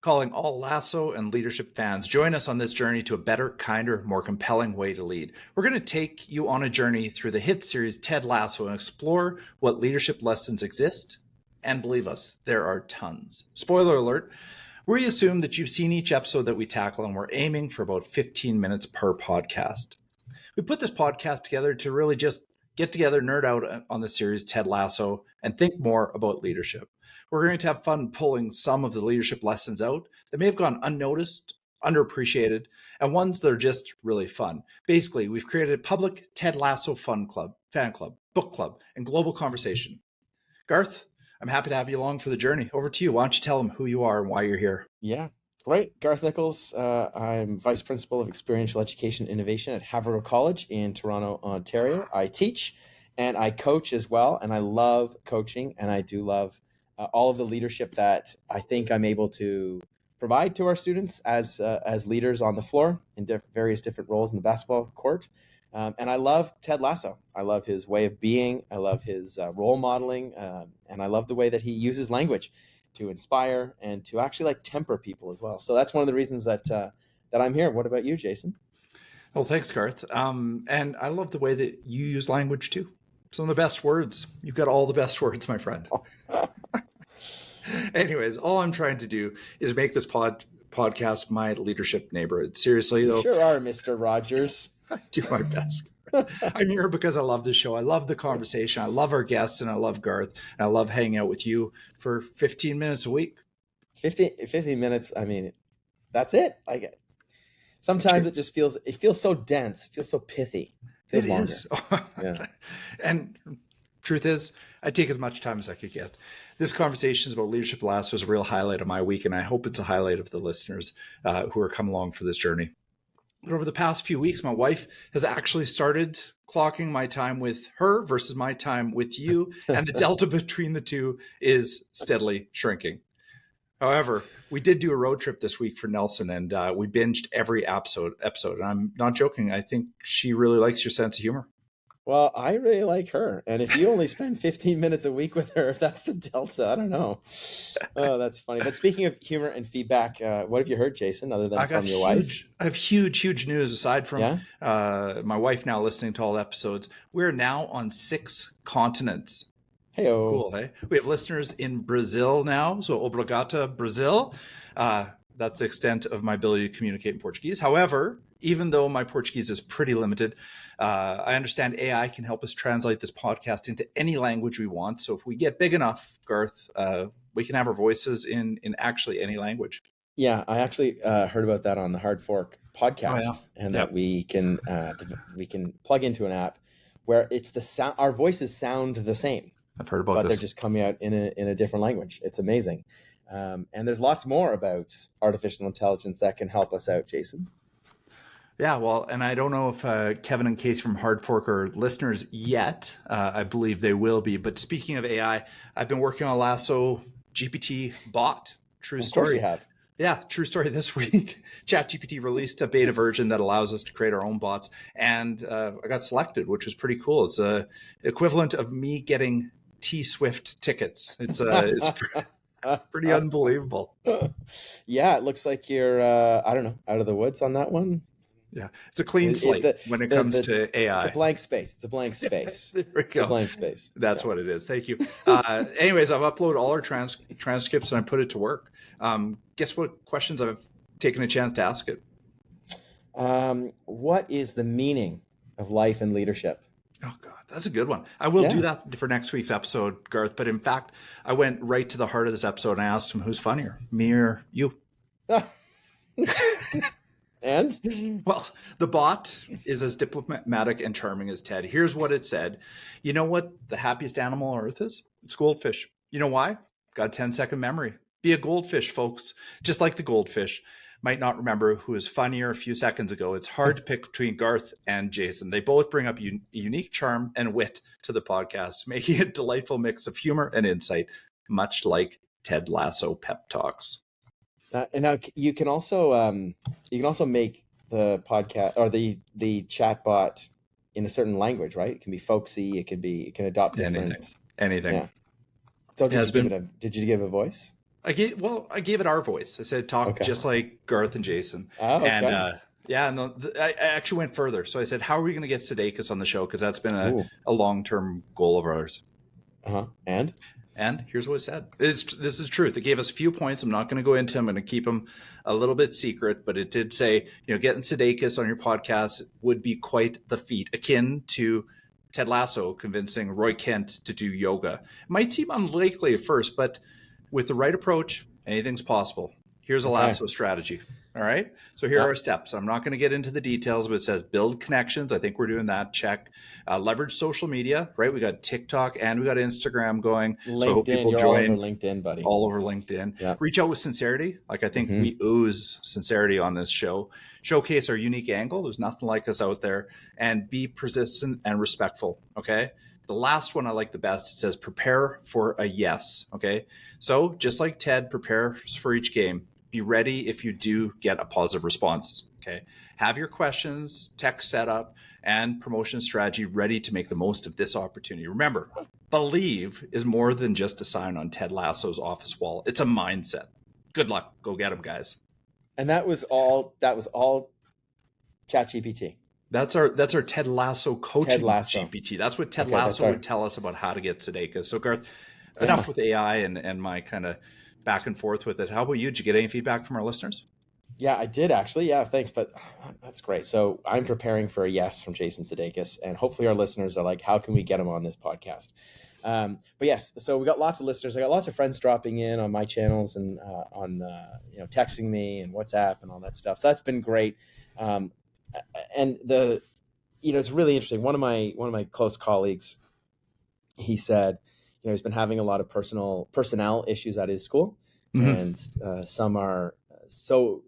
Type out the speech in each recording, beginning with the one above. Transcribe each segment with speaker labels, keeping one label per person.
Speaker 1: calling all Lasso and leadership fans. Join us on this journey to a better, kinder, more compelling way to lead. We're going to take you on a journey through the hit series Ted Lasso and explore what leadership lessons exist. And believe us, there are tons. Spoiler alert, we assume that you've seen each episode that we tackle, and we're aiming for about 15 minutes per podcast. We put this podcast together to really just get together, nerd out on the series Ted Lasso, and think more about leadership. We're going to have fun pulling some of the leadership lessons out that may have gone unnoticed, underappreciated, and ones that are just really fun. Basically, we've created a public Ted Lasso fan club, book club, and global conversation. Garth, I'm happy to have you along for the journey. Over to you. Why don't you tell them who you are and why you're here?
Speaker 2: Yeah, great. Garth Nichols. I'm Vice Principal of Experiential Education Innovation at Haverhill College in Toronto, Ontario. I teach and I coach as well, and I love coaching, and I do love all of the leadership that I think I'm able to provide to our students as leaders on the floor in various different roles in the basketball court. And I love Ted Lasso. I love his way of being. I love his role modeling, and I love the way that he uses language to inspire and to actually temper people as well. So that's one of the reasons that I'm here. What about you, Jason?
Speaker 1: Well, thanks, Garth. And I love the way that you use language too. Some of the best words. You've got all the best words, my friend. Anyways, all I'm trying to do is make this podcast my leadership neighborhood. Seriously, though.
Speaker 2: You sure are, Mr. Rogers.
Speaker 1: I do my best. I'm here because I love the show. I love the conversation. I love our guests, and I love Garth. And I love hanging out with you for 15 minutes a week.
Speaker 2: 15 minutes. I mean, that's it. I get. Sometimes it feels so dense. It feels so pithy.
Speaker 1: It is. Yeah. And truth is, I take as much time as I could get. This conversation is about leadership. Lasso is a real highlight of my week, and I hope it's a highlight of the listeners who are coming along for this journey. But over the past few weeks, my wife has actually started clocking my time with her versus my time with you, and the delta between the two is steadily shrinking. However, we did do a road trip this week for Nelson, and we binged every episode. And I'm not joking. I think she really likes your sense of humor.
Speaker 2: Well, I really like her. And if you only spend 15 minutes a week with her, if that's the delta, I don't know. Oh, that's funny. But speaking of humor and feedback, what have you heard, Jason, other than from your wife?
Speaker 1: I have huge news aside from my wife now listening to all the episodes. We're now on 6 continents.
Speaker 2: Hey-o.
Speaker 1: Cool, hey? We have listeners in Brazil now. So, obrigado, Brazil. That's the extent of my ability to communicate in Portuguese. However, even though my Portuguese is pretty limited, I understand AI can help us translate this podcast into any language we want. So if we get big enough, Garth, we can have our voices in actually any language.
Speaker 2: Yeah, I actually heard about that on the Hard Fork podcast, that we can plug into an app where it's the sound. Our voices sound the same.
Speaker 1: I've heard about
Speaker 2: this,
Speaker 1: but
Speaker 2: they're just coming out in a different language. It's amazing. And there's lots more about artificial intelligence that can help us out, Jason.
Speaker 1: Yeah, well, and I don't know if Kevin and Casey from Hard Fork are listeners yet. I believe they will be. But speaking of AI, I've been working on LassoGPT bot. True story.
Speaker 2: Of course you have.
Speaker 1: Yeah, true story. This week, ChatGPT released a beta version that allows us to create our own bots. And I got selected, which was pretty cool. It's the equivalent of me getting T-Swift tickets. It's pretty unbelievable.
Speaker 2: Yeah, it looks like you're, out of the woods on that one.
Speaker 1: Yeah, it's a clean slate when it comes to AI.
Speaker 2: It's a blank space. There we go. It's a blank space.
Speaker 1: That's what it is. Thank you. Anyways, I've uploaded all our transcripts and I put it to work. Guess what questions I've taken a chance to ask it?
Speaker 2: What is the meaning of life and leadership?
Speaker 1: Oh, God, that's a good one. I will do that for next week's episode, Garth. But in fact, I went right to the heart of this episode and I asked him, who's funnier, me or you?
Speaker 2: And?
Speaker 1: Well, the bot is as diplomatic and charming as Ted. Here's what it said. You know what the happiest animal on earth is? It's goldfish. You know why? Got a 10-second memory. Be a goldfish, folks. Just like the goldfish. Might not remember who was funnier a few seconds ago. It's hard to pick between Garth and Jason. They both bring up unique charm and wit to the podcast, making a delightful mix of humor and insight, much like Ted Lasso pep talks.
Speaker 2: And now you can also make the podcast or the chat bot in a certain language, right? It can be folksy. It can adopt different
Speaker 1: anything.
Speaker 2: Yeah. So did you give it a voice?
Speaker 1: I gave it our voice. I said talk
Speaker 2: Okay.
Speaker 1: just like Garth and Jason,
Speaker 2: Oh,
Speaker 1: and
Speaker 2: okay.
Speaker 1: yeah, and I actually went further. So I said, how are we going to get Sudeikis on the show? Because that's been
Speaker 2: Ooh.
Speaker 1: a long term goal of ours.
Speaker 2: Uh-huh. And?
Speaker 1: And here's what it said. This is truth. It gave us a few points. I'm not going to go into them. I'm going to keep them a little bit secret, but it did say, getting Sudeikis on your podcast would be quite the feat, akin to Ted Lasso convincing Roy Kent to do yoga. It might seem unlikely at first, but with the right approach, anything's possible. Here's a
Speaker 2: Okay.
Speaker 1: Lasso strategy. All right. So here
Speaker 2: Yeah.
Speaker 1: are our steps. I'm not going to get into the details, but it says build connections. I think we're doing that. Check. Leverage social media, right? We got TikTok and we got Instagram going. So I hope
Speaker 2: LinkedIn.
Speaker 1: people
Speaker 2: You're all over
Speaker 1: join
Speaker 2: LinkedIn, buddy.
Speaker 1: all over LinkedIn.
Speaker 2: Yeah.
Speaker 1: Reach out with sincerity. Like I think
Speaker 2: Mm-hmm.
Speaker 1: we ooze sincerity on this show. Showcase our unique angle. There's nothing like us out there. And be persistent and respectful. Okay. The last one I like the best. It says prepare for a yes. Okay. So just like Ted prepares for each game, be ready if you do get a positive response. Okay. Have your questions, tech setup, and promotion strategy ready to make the most of this opportunity. Remember, believe is more than just a sign on Ted Lasso's office wall. It's a mindset. Good luck. Go get them, guys.
Speaker 2: And that was all ChatGPT.
Speaker 1: That's our Ted Lasso coaching
Speaker 2: Ted Lasso.
Speaker 1: GPT. That's what Ted
Speaker 2: Okay,
Speaker 1: Lasso would tell us about how to get Sudeikis. So Garth, enough with AI and my kind of back and forth with it. How about you? Did you get any feedback from our listeners?
Speaker 2: Yeah, I did actually. Yeah, thanks. But that's great. So I'm preparing for a yes from Jason Sudeikis, and hopefully our listeners are like, how can we get him on this podcast? But yes, so we got lots of listeners. I got lots of friends dropping in on my channels and on texting me and WhatsApp and all that stuff. So that's been great. And it's really interesting. One of my close colleagues, he said, he's been having a lot of personnel issues at his school, and some are so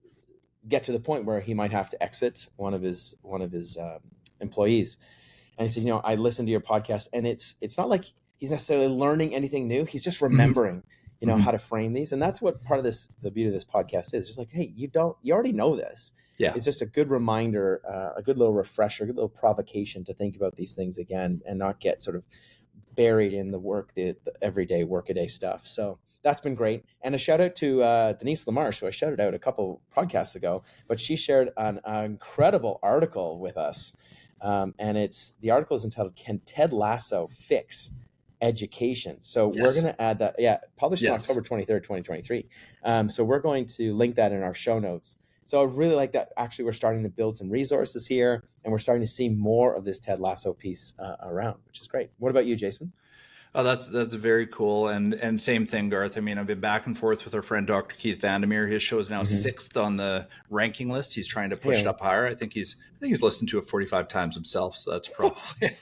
Speaker 2: get to the point where he might have to exit one of his employees. And he said, I listened to your podcast, and it's not like he's necessarily learning anything new. He's just remembering, how to frame these. And that's what part of the beauty of this podcast is. Just like, hey, you already know this.
Speaker 1: Yeah.
Speaker 2: It's just a good reminder, a good little refresher, a good little provocation to think about these things again and not get sort of buried in the everyday workaday stuff. So that's been great. And a shout out to Denise Lamarche, who I shouted out a couple podcasts ago, but she shared an incredible article with us. And the article is entitled, Can Ted Lasso Fix Education? So We're going to add that. Yeah. Published on October 23rd, 2023. So we're going to link that in our show notes. So I really like that. Actually, we're starting to build some resources here, and we're starting to see more of this Ted Lasso piece around, which is great. What about you, Jason?
Speaker 1: Oh, that's very cool. And same thing, Garth. I mean, I've been back and forth with our friend, Dr. Keith Vandermeer. His show is now 6th on the ranking list. He's trying to push it up higher. I think he's listened to it 45 times himself. So that's probably,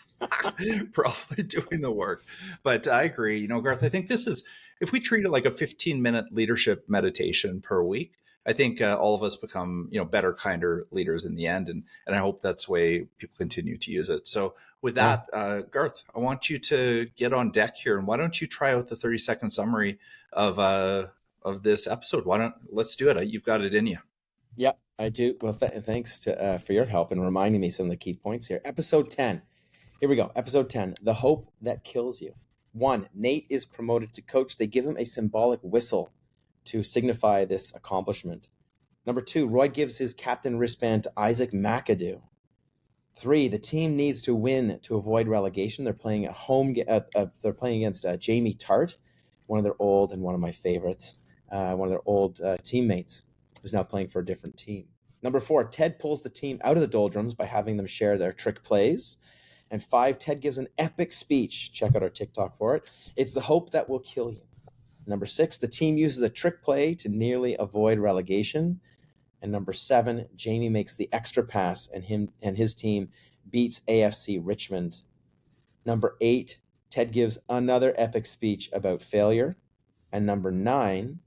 Speaker 1: probably doing the work. But I agree, Garth, I think this is, if we treat it like a 15-minute leadership meditation per week, I think all of us become, better, kinder leaders in the end. And I hope that's the way people continue to use it. So with that, Garth, I want you to get on deck here. And why don't you try out the 30-second summary of this episode? Let's do it. You've got it in you.
Speaker 2: Yeah, I do. Well, thanks for your help and reminding me some of the key points here. Episode 10. Here we go. Episode 10, The Hope That Kills You. 1, Nate is promoted to coach. They give him a symbolic whistle to signify this accomplishment. Number 2, Roy gives his captain wristband to Isaac McAdoo. 3, the team needs to win to avoid relegation. They're playing they're playing against Jamie Tart, one of their old and one of my favorites, one of their old teammates who's now playing for a different team. Number 4, Ted pulls the team out of the doldrums by having them share their trick plays. And 5, Ted gives an epic speech. Check out our TikTok for it. It's the hope that will kill you. Number 6, the team uses a trick play to nearly avoid relegation. And number 7, Jamie makes the extra pass and his team beats AFC Richmond. Number 8, Ted gives another epic speech about failure. And number 9,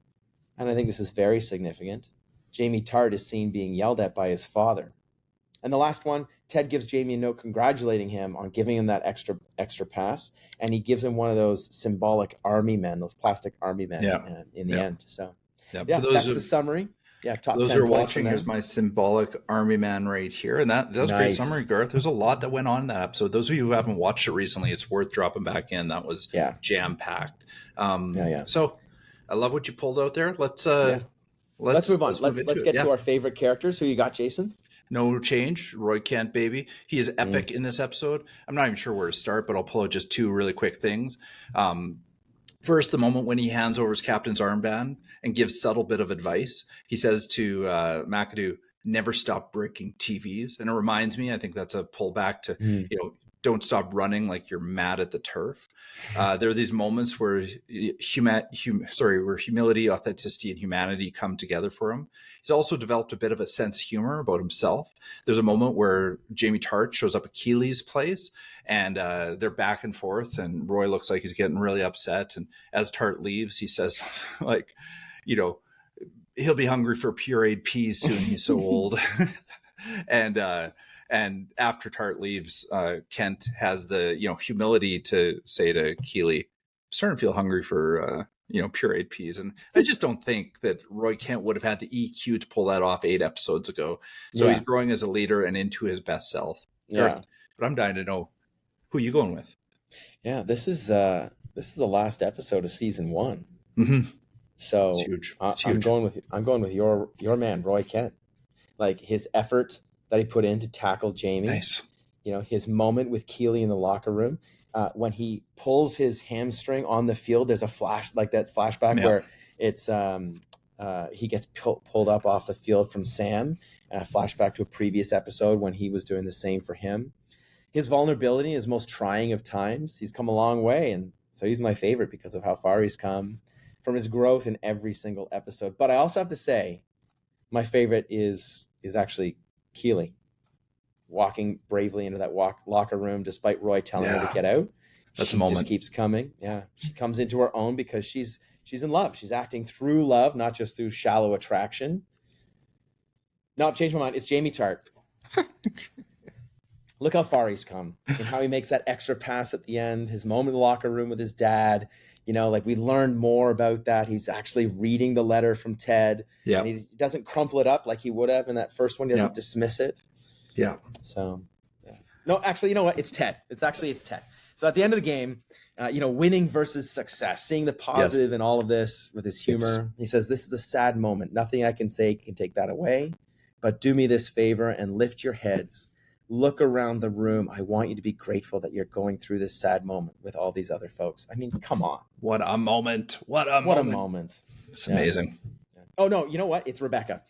Speaker 2: and I think this is very significant, Jamie Tart is seen being yelled at by his father. And the last one, Ted gives Jamie a note congratulating him on giving him that extra pass, and he gives him one of those symbolic army men, those plastic army men in the end. So, that's the summary. Yeah, top 10
Speaker 1: those
Speaker 2: who
Speaker 1: are watching. Here's my symbolic army man right here, and that's nice. Great summary, Garth. There's a lot that went on in that episode. Those of you who haven't watched it recently, it's worth dropping back in. That was jam packed. So I love what you pulled out there.
Speaker 2: Yeah. Let's move on.
Speaker 1: Move
Speaker 2: Let's
Speaker 1: into it.
Speaker 2: get
Speaker 1: Yeah.
Speaker 2: to our favorite characters. Who you got, Jason?
Speaker 1: No change. Roy Kent, baby. He is
Speaker 2: Mm.
Speaker 1: epic in this episode. I'm not even sure where to start, but I'll pull out just two really quick things. First, the moment when he hands over his captain's armband and gives subtle bit of advice. He says to McAdoo, "Never stop breaking TVs," and it reminds me. I think that's a pullback to
Speaker 2: Mm.
Speaker 1: don't stop running like you're mad at the turf. There are these moments where where humility, authenticity, and humanity come together for him. He's also developed a bit of a sense of humor about himself. There's a moment where Jamie Tart shows up at Keeley's place, and they're back and forth, and Roy looks like he's getting really upset. And as Tart leaves, he says, like, he'll be hungry for pureed peas soon. He's so old. And after Tart leaves, Kent has the humility to say to Keeley, "I'm starting to feel hungry for pureed peas." And I just don't think that Roy Kent would have had the EQ to pull that off 8 episodes ago. So he's growing as a leader and into his best self. Garth, but I'm dying to know who you going with.
Speaker 2: Yeah, this is the last episode of season 1.
Speaker 1: Mm-hmm.
Speaker 2: So
Speaker 1: It's huge.
Speaker 2: I'm going with your man, Roy Kent. Like his effort that he put in to tackle Jamie.
Speaker 1: Nice.
Speaker 2: His moment with Keeley in the locker room. When he pulls his hamstring on the field, there's a flashback where it's he gets pulled up off the field from Sam, and a flashback to a previous episode when he was doing the same for him. His vulnerability is most trying of times. He's come a long way, and so he's my favorite because of how far he's come from his growth in every single episode. But I also have to say, my favorite is actually Keeley walking bravely into that locker room despite Roy telling her to get out.
Speaker 1: That's
Speaker 2: she
Speaker 1: a moment.
Speaker 2: Just keeps coming. Yeah, she comes into her own because she's in love. She's acting through love, not just through shallow attraction. No, I've changed my mind. It's Jamie Tart. Look how far he's come and how he makes that extra pass at the end. His moment in the locker room with his dad. We learned more about that. He's actually reading the letter from Ted.
Speaker 1: Yeah.
Speaker 2: And he doesn't crumple it up like he would have in that first one. He doesn't dismiss it.
Speaker 1: Yeah.
Speaker 2: So, no, actually, you know what? It's Ted. It's Ted. So at the end of the game, winning versus success, seeing the positive in all of this with his humor. He says, "This is a sad moment. Nothing I can say can take that away. But do me this favor and lift your heads. Look around the room. I want you to be grateful that you're going through this sad moment with all these other folks." I mean, come on.
Speaker 1: What a moment. What a moment. It's amazing.
Speaker 2: Yeah. Oh, no, you know what? It's Rebecca.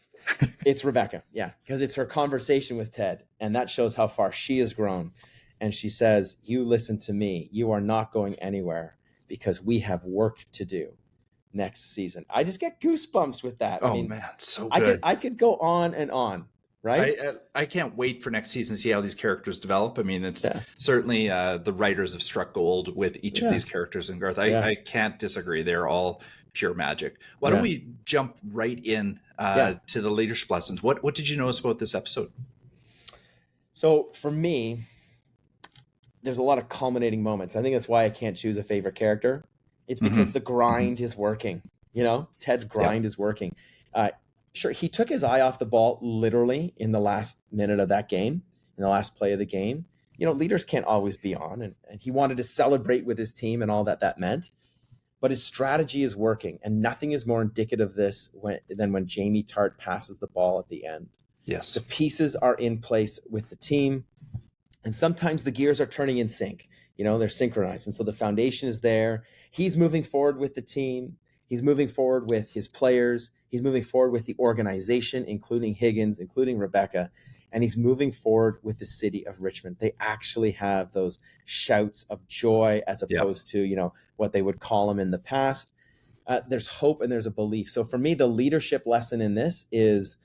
Speaker 2: It's Rebecca. Yeah, because it's her conversation with Ted. And that shows how far she has grown. And she says, "You listen to me. You are not going anywhere because we have work to do next season." I just get goosebumps with that.
Speaker 1: Oh, man. So good.
Speaker 2: I could go on and on. Right?
Speaker 1: I can't wait for next season to see how these characters develop. I mean, it's certainly the writers have struck gold with each of these characters. And Garth, I can't disagree. They're all pure magic. Why don't we jump right in to the leadership lessons? What did you notice about this episode?
Speaker 2: So for me, there's a lot of culminating moments. I think that's why I can't choose a favorite character. It's because the grind is working. Ted's grind is working. Sure, he took his eye off the ball literally in the last minute of that game, in the last play of the game. Leaders can't always be on, and he wanted to celebrate with his team and all that meant. But his strategy is working, and nothing is more indicative of this than when Jamie Tart passes the ball at the end.
Speaker 1: Yes.
Speaker 2: The pieces are in place with the team, and sometimes the gears are turning in sync. They're synchronized, and so the foundation is there. He's moving forward with the team. He's moving forward with his players. He's moving forward with the organization, including Higgins, including Rebecca. And he's moving forward with the city of Richmond. They actually have those shouts of joy as opposed to, what they would call them in the past. There's hope and there's a belief. So for me, the leadership lesson in this is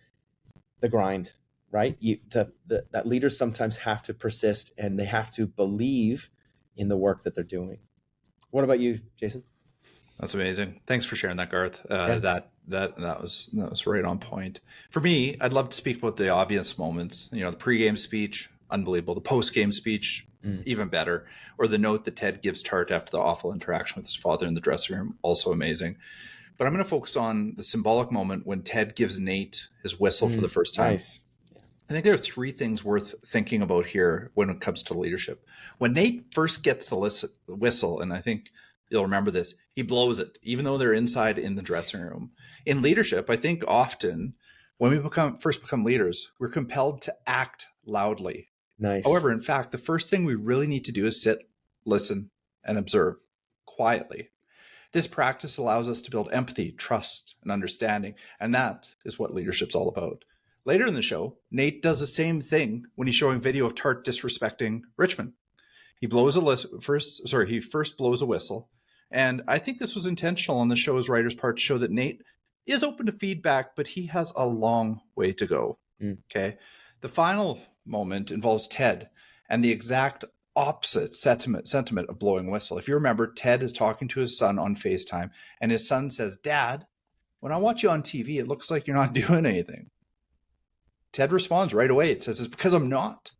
Speaker 2: the grind, right? That leaders sometimes have to persist and they have to believe in the work that they're doing. What about you, Jason?
Speaker 1: That's amazing. Thanks for sharing that, Garth. That was right on point. For me, I'd love to speak about the obvious moments. The pregame speech, unbelievable. The postgame speech, even better. Or the note that Ted gives Tart after the awful interaction with his father in the dressing room, also amazing. But I'm going to focus on the symbolic moment when Ted gives Nate his whistle for the first time.
Speaker 2: Nice.
Speaker 1: I think there are 3 things worth thinking about here when it comes to leadership. When Nate first gets the whistle, and I think You'll remember this. He blows it, even though they're inside in the dressing room. In leadership, I think often when we first become leaders, we're compelled to act loudly.
Speaker 2: Nice.
Speaker 1: However, in fact, the first thing we really need to do is sit, listen, and observe quietly. This practice allows us to build empathy, trust, and understanding, and that is what leadership's all about. Later in the show, Nate does the same thing when he's showing video of Tart disrespecting Richmond. He first blows a whistle, and I think this was intentional on the show's writer's part to show that Nate is open to feedback, but he has a long way to go. Okay. The final moment involves Ted and the exact opposite sentiment of blowing whistle. If you remember, Ted is talking to his son on FaceTime, and his son says, "Dad, when I watch you on TV, it looks like you're not doing anything." Ted responds right away. It says, "It's because I'm not.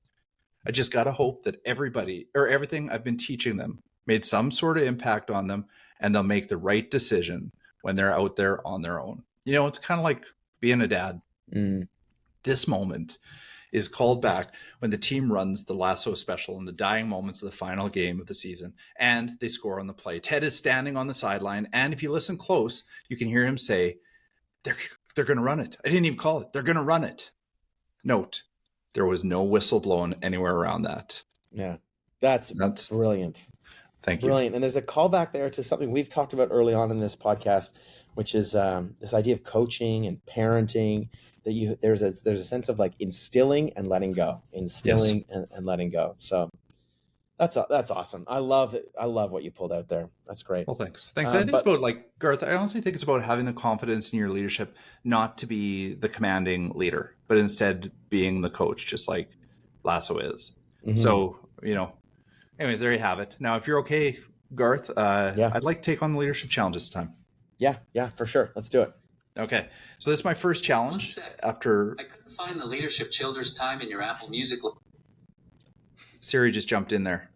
Speaker 1: I just got to hope that everything I've been teaching them made some sort of impact on them, and they'll make the right decision when they're out there on their own." It's kind of like being a dad. This moment is called back when the team runs the Lasso special in the dying moments of the final game of the season, and they score on the play. Ted is standing on the sideline, and if you listen close, you can hear him say, they're going to run it. I didn't even call it. They're going to run it. Note, there was no whistle blown anywhere around that.
Speaker 2: Yeah, that's brilliant.
Speaker 1: Thank you.
Speaker 2: Brilliant. And there's a callback there to something we've talked about early on in this podcast, which is this idea of coaching and parenting. That there's a sense of like instilling and letting go, instilling and letting go. So that's awesome. I love it. I love what you pulled out there. That's great.
Speaker 1: Well, thanks. I think it's about, like, Garth, I honestly think it's about having the confidence in your leadership, not to be the commanding leader, but instead being the coach, just like Lasso is. So, anyways, there you have it. Now, if you're okay, Garth, I'd like to take on the leadership challenge this time.
Speaker 2: Yeah, for sure. Let's do it.
Speaker 1: Okay. So this is my first challenge after...
Speaker 3: I couldn't find the Leadership Childers time in your Apple Music.
Speaker 1: Siri just jumped in there.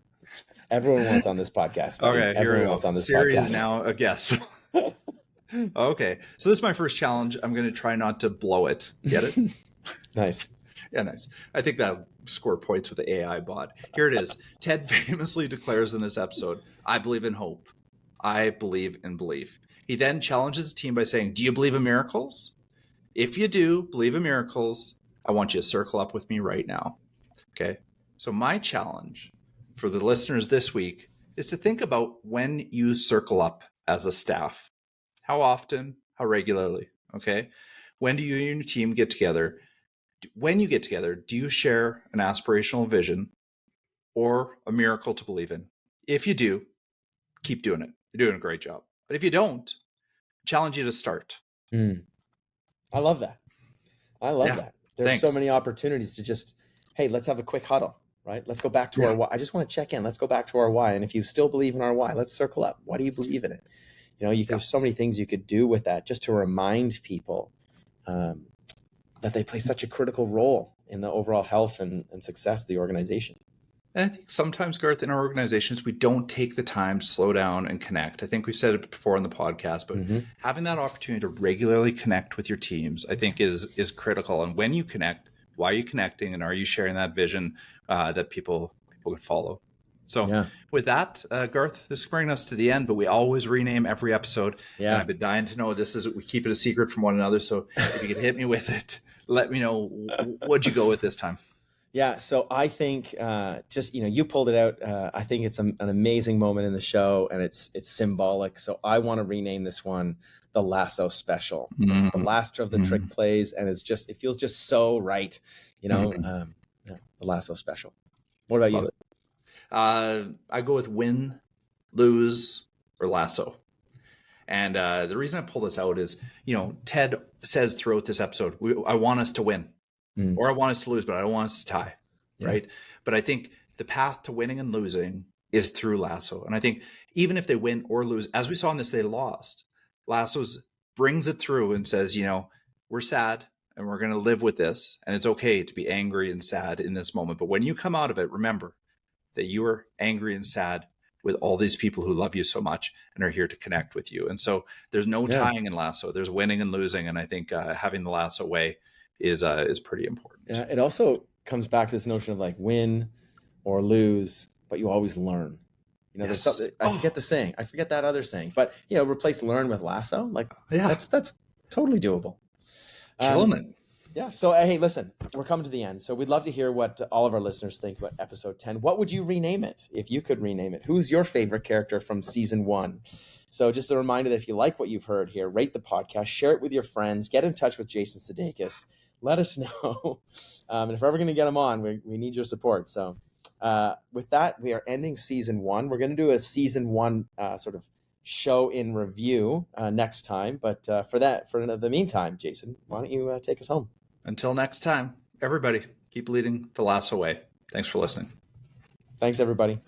Speaker 2: Everyone wants on this podcast. Buddy.
Speaker 1: Okay,
Speaker 2: everyone wants on this
Speaker 1: Siri
Speaker 2: podcast.
Speaker 1: Is now a guest. Okay. So this is my first challenge. I'm going to try not to blow it. Get it?
Speaker 2: Nice.
Speaker 1: Yeah, nice. I think that'll score points with the AI bot. Here it is. Ted famously declares in this episode, "I believe in hope. I believe in belief." He then challenges the team by saying, "Do you believe in miracles? If you do believe in miracles, I want you to circle up with me right now." Okay. So my challenge for the listeners this week is to think about when you circle up as a staff. How often? How regularly? Okay. When do you and your team get together? When you get together, do you share an aspirational vision or a miracle to believe in? If you do, keep doing it. You're doing a great job. But if you don't, I challenge you to start.
Speaker 2: I love that. That. There's so many opportunities to just, hey, let's have a quick huddle, right? Let's go back to our why. I just want to check in. Let's go back to our why. And if you still believe in our why, let's circle up. Why do you believe in it? There's so many things you could do with that just to remind people that they play such a critical role in the overall health and success of the organization.
Speaker 1: And I think sometimes, Garth, in our organizations, we don't take the time to slow down and connect. I think we've said it before on the podcast, but having that opportunity to regularly connect with your teams, I think is critical. And when you connect, why are you connecting? And are you sharing that vision that people could follow? So with that, Garth, this is bringing us to the end, but we always rename every episode. Yeah. And I've been dying to know we keep it a secret from one another. So if you could hit me with it, let me know, what'd you go with this time?
Speaker 2: Yeah, so I think you pulled it out. I think it's an amazing moment in the show, and it's symbolic. So I want to rename this one the Lasso Special. It's the last of the trick plays, and it feels just so right. The Lasso Special. What about you?
Speaker 1: I go with win, lose, or lasso. And the reason I pull this out is, Ted says throughout this episode, I want us to win. Or I want us to lose, but I don't want us to tie, right? But I think the path to winning and losing is through Lasso. And I think even if they win or lose, as we saw in this, they lost. Lasso's brings it through and says, we're sad and we're going to live with this. And it's okay to be angry and sad in this moment. But when you come out of it, remember that you are angry and sad with all these people who love you so much and are here to connect with you. And so there's no tying in Lasso. There's winning and losing. And I think having the Lasso way is pretty important.
Speaker 2: Yeah, it also comes back to this notion of like win or lose, but you always learn. There's
Speaker 1: Yes.
Speaker 2: something, I forget the saying. I forget that other saying. But, replace learn with lasso. Like,
Speaker 1: Yeah.
Speaker 2: that's totally doable.
Speaker 1: Killing it.
Speaker 2: Yeah. So, hey, listen, we're coming to the end. So we'd love to hear what all of our listeners think about episode 10. What would you rename it if you could rename it? Who's your favorite character from season 1? So just a reminder that if you like what you've heard here, rate the podcast, share it with your friends, get in touch with Jason Sudeikis. Let us know. And if we're ever going to get him on, we need your support. So with that, we are ending season 1. We're going to do a season 1 sort of show in review next time. But for the meantime, Jason, why don't you take us home?
Speaker 1: Until next time, everybody, keep leading the Lasso way. Thanks for listening.
Speaker 2: Thanks, everybody.